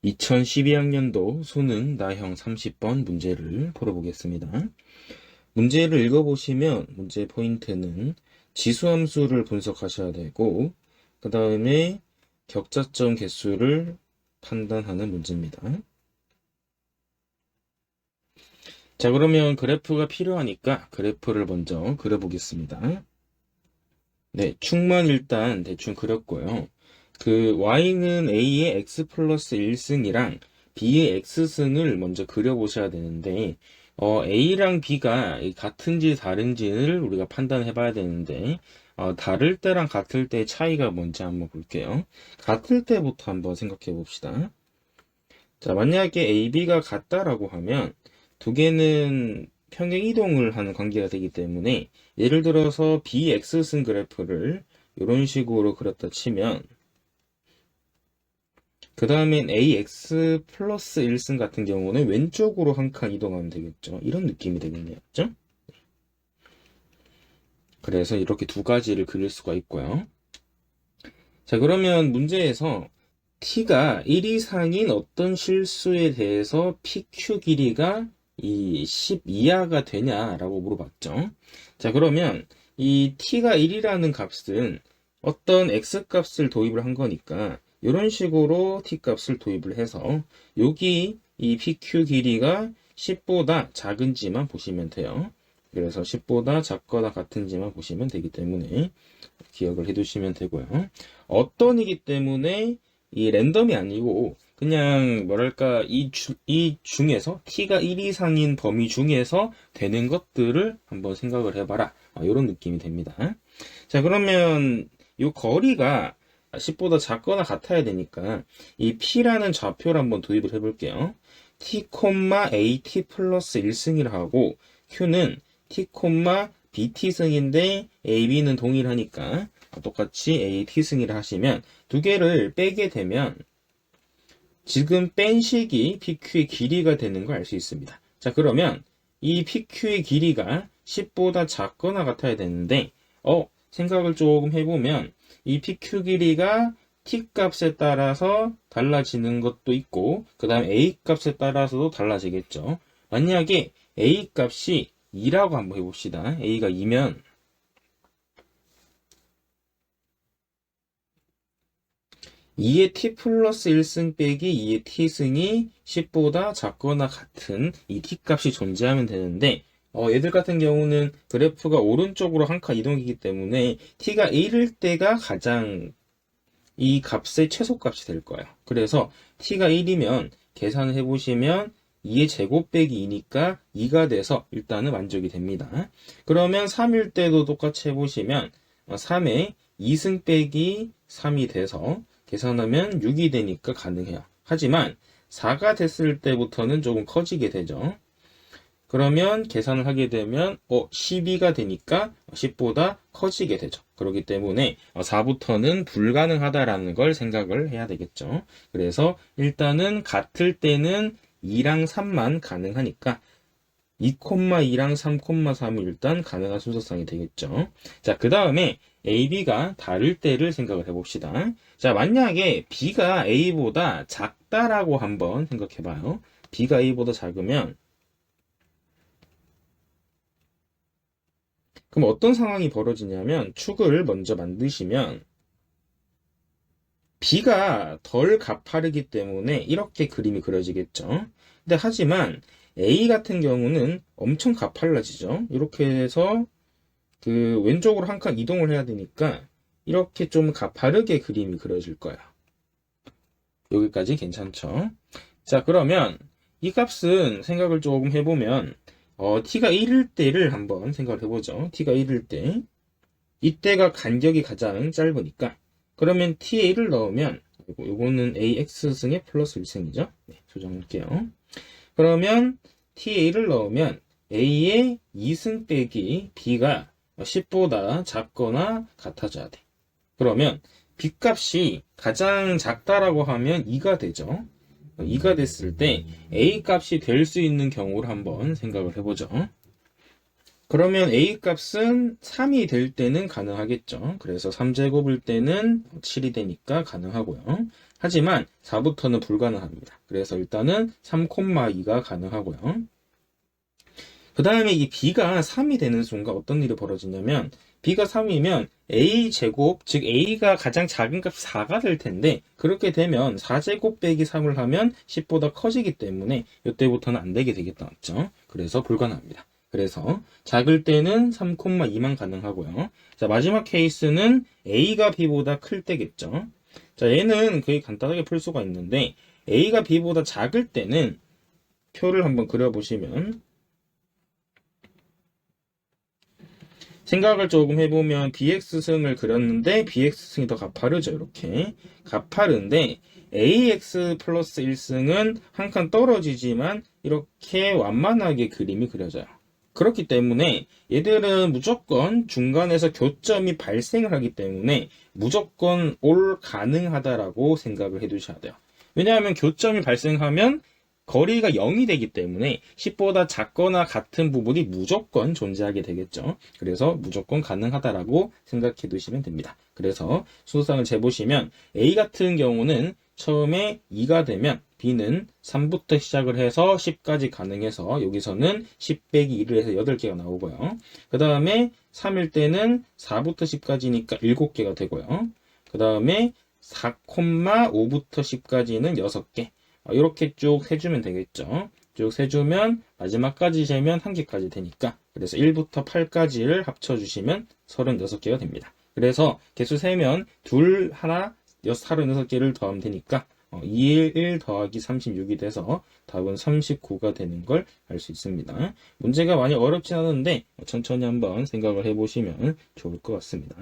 2012학년도 수능 나형 30번 문제를 풀어보겠습니다. 문제를 읽어보시면 문제 포인트는 지수함수를 분석하셔야 되고 그 다음에 격자점 개수를 판단하는 문제입니다. 자, 그러면 그래프가 필요하니까 그래프를 먼저 그려보겠습니다. 네, 축만 일단 대충 그렸고요. 그 y는 a의 x 플러스 1승이랑 b의 x승을 먼저 그려보셔야 되는데 a랑 b가 같은지 다른지를 우리가 판단해 봐야 되는데 다를 때랑 같을 때의 차이가 뭔지 한번 볼게요. 같을 때부터 한번 생각해 봅시다. 자, 만약에 a, b가 같다라고 하면 두 개는 평행 이동을 하는 관계가 되기 때문에 예를 들어서 bx승 그래프를 이런 식으로 그렸다 치면 그 다음엔 ax 플러스 1승 같은 경우는 왼쪽으로 한 칸 이동하면 되겠죠. 이런 느낌이 되겠네요. 그죠? 그래서 이렇게 두 가지를 그릴 수가 있고요. 자, 그러면 문제에서 t가 1 이상인 어떤 실수에 대해서 pq 길이가 이 10 이하가 되냐라고 물어봤죠. 자, 그러면 이 t가 1이라는 값은 어떤 x 값을 도입을 한 거니까 이런 식으로 t 값을 도입을 해서 여기 이 pq 길이가 10보다 작은지만 보시면 돼요. 그래서 10보다 작거나 같은지만 보시면 되기 때문에 기억을 해두시면 되고요. 어떤이기 때문에 이 랜덤이 아니고 그냥 뭐랄까 이 중에서 t가 1 이상인 범위 중에서 되는 것들을 한번 생각을 해봐라. 이런 느낌이 됩니다. 자, 그러면 이 거리가 10보다 작거나 같아야 되니까 이 p라는 좌표를 한번 도입을 해볼게요. t, at 플러스 1승이라 하고 q는 t, bt승인데 ab는 동일하니까 똑같이 at승이라 하시면 두 개를 빼게 되면 지금 뺀 식이 pq의 길이가 되는 걸 알 수 있습니다. 자, 그러면 이 pq의 길이가 10보다 작거나 같아야 되는데 생각을 조금 해보면 이 pq 길이가 t 값에 따라서 달라지는 것도 있고 그 다음 a 값에 따라서도 달라지겠죠. 만약에 a 값이 2라고 한번 해봅시다. a가 2면 2의 t 플러스 1승 빼기 2의 t승이 10보다 작거나 같은 이 t값이 존재하면 되는데 얘들 같은 경우는 그래프가 오른쪽으로 한 칸 이동이기 때문에 t가 1일 때가 가장 이 값의 최소값이 될 거예요. 그래서 t가 1이면 계산을 해보시면 2의 제곱 빼기 2니까 2가 돼서 일단은 만족이 됩니다. 그러면 3일 때도 똑같이 해보시면 3의 2승 빼기 3이 돼서 계산하면 6이 되니까 가능해요. 하지만 4가 됐을 때부터는 조금 커지게 되죠. 그러면 계산을 하게 되면 12가 되니까 10보다 커지게 되죠. 그렇기 때문에 4부터는 불가능하다라는 걸 생각을 해야 되겠죠. 그래서 일단은 같을 때는 2랑 3만 가능하니까 2,2랑 3,3이 일단 가능한 순서상이 되겠죠. 자, 그 다음에 A, B가 다를 때를 생각을 해봅시다. 자, 만약에 B가 A보다 작다라고 한번 생각해봐요. B가 A보다 작으면 그럼 어떤 상황이 벌어지냐면 축을 먼저 만드시면 B가 덜 가파르기 때문에 이렇게 그림이 그려지겠죠. 근데 하지만 A 같은 경우는 엄청 가팔라지죠. 이렇게 해서 그 왼쪽으로 한 칸 이동을 해야 되니까 이렇게 좀 가파르게 그림이 그려질 거예요. 여기까지 괜찮죠? 자, 그러면 이 값은 생각을 조금 해보면 t가 1일 때를 한번 생각을 해보죠. t가 1일 때 이때가 간격이 가장 짧으니까 그러면 t에 1을 넣으면 요거는 ax승의 플러스 1승이죠. 네, 조정할게요. 그러면 t에 1을 넣으면 a의 2승 빼기 b가 10보다 작거나 같아져야 돼. 그러면 b 값이 가장 작다라고 하면 2가 되죠. 2가 됐을 때 a 값이 될 수 있는 경우를 한번 생각을 해보죠. 그러면 a 값은 3이 될 때는 가능하겠죠. 그래서 3제곱일 때는 7이 되니까 가능하고요. 하지만 4부터는 불가능합니다. 그래서 일단은 3,2가 가능하고요. 그 다음에 이 b가 3이 되는 순간 어떤 일이 벌어지냐면 b가 3이면 a제곱, 즉 a가 가장 작은 값 4가 될 텐데 그렇게 되면 4제곱 빼기 3을 하면 10보다 커지기 때문에 이때부터는 안 되게 되겠다 맞죠? 그래서 불가능합니다. 그래서 작을 때는 3,2만 가능하고요. 자, 마지막 케이스는 a가 b보다 클 때겠죠. 자, 얘는 거의 간단하게 풀 수가 있는데 a가 b보다 작을 때는 표를 한번 그려보시면 생각을 조금 해보면 bx승을 그렸는데 bx승이 더 가파르죠. 이렇게 가파른데 ax 플러스 1승은 한 칸 떨어지지만 이렇게 완만하게 그림이 그려져요. 그렇기 때문에 얘들은 무조건 중간에서 교점이 발생을 하기 때문에 무조건 올 가능하다라고 생각을 해두셔야 돼요. 왜냐하면 교점이 발생하면 거리가 0이 되기 때문에 10보다 작거나 같은 부분이 무조건 존재하게 되겠죠. 그래서 무조건 가능하다라고 생각해 두시면 됩니다. 그래서 수소상을 재보시면 A 같은 경우는 처음에 2가 되면 B는 3부터 시작을 해서 10까지 가능해서 여기서는 10 빼기 2를 해서 8개가 나오고요. 그 다음에 3일 때는 4부터 10까지니까 7개가 되고요. 그 다음에 4,5부터 10까지는 6개. 이렇게 쭉 세주면 되겠죠. 쭉 세주면 마지막까지 재면 1개까지 되니까 그래서 1부터 8까지를 합쳐주시면 36개가 됩니다. 그래서 개수 세면 2, 1, 36개를 더하면 되니까 2일 1 더하기 36이 돼서 답은 39가 되는 걸 알 수 있습니다. 문제가 많이 어렵진 않은데 천천히 한번 생각을 해보시면 좋을 것 같습니다.